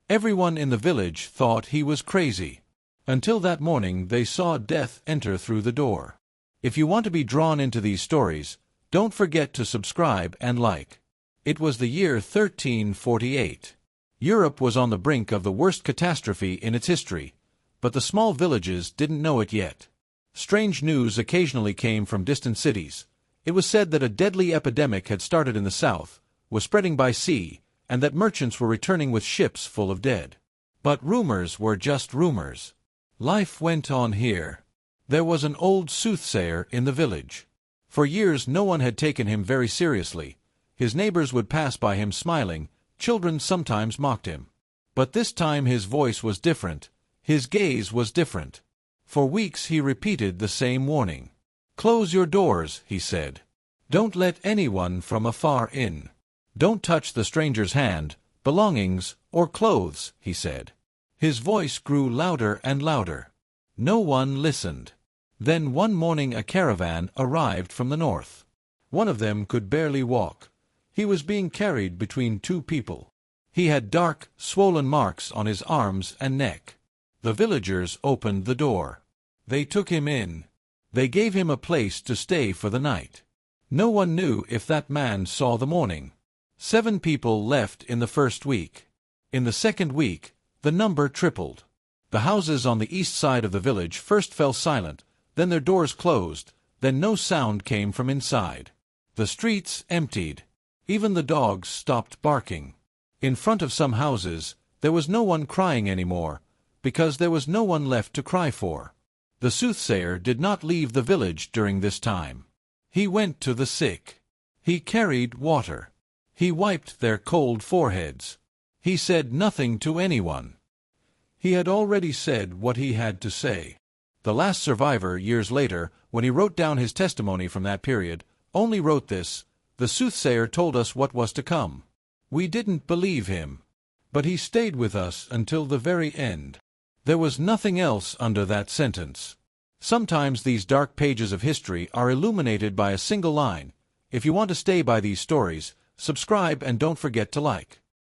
Everyone in the village thought he was crazy. Until that morning they saw death enter through the door. If you want to be drawn into these stories, don't forget to subscribe and like. It was the year 1348. Europe was on the brink of the worst catastrophe in its history, but the small villages didn't know it yet. Strange news occasionally came from distant cities. It was said that a deadly epidemic had started in the south, was spreading by sea, and that merchants were returning with ships full of dead. But rumors were just rumors. Life went on here. There was an old soothsayer in the village. For years no one had taken him very seriously. His neighbors would pass by him smiling, children sometimes mocked him. But this time his voice was different, his gaze was different. For weeks he repeated the same warning. "Close your doors," he said. "Don't let anyone from afar in. Don't touch the stranger's hand, belongings, or clothes," he said. His voice grew louder and louder. No one listened. Then one morning a caravan arrived from the north. One of them could barely walk. He was being carried between two people. He had dark, swollen marks on his arms and neck. The villagers opened the door. They took him in. They gave him a place to stay for the night. No one knew if that man saw the morning. 7 people left in the first week. In the second week, the number tripled. The houses on the east side of the village first fell silent, then their doors closed, then no sound came from inside. The streets emptied. Even the dogs stopped barking. In front of some houses, there was no one crying anymore, because there was no one left to cry for. The soothsayer did not leave the village during this time. He went to the sick. He carried water. He wiped their cold foreheads. He said nothing to anyone. He had already said what he had to say. The last survivor, years later, when he wrote down his testimony from that period, only wrote this: "The soothsayer told us what was to come. We didn't believe him. But he stayed with us until the very end." There was nothing else under that sentence. Sometimes these dark pages of history are illuminated by a single line. If you want to stay by these stories, subscribe and don't forget to like.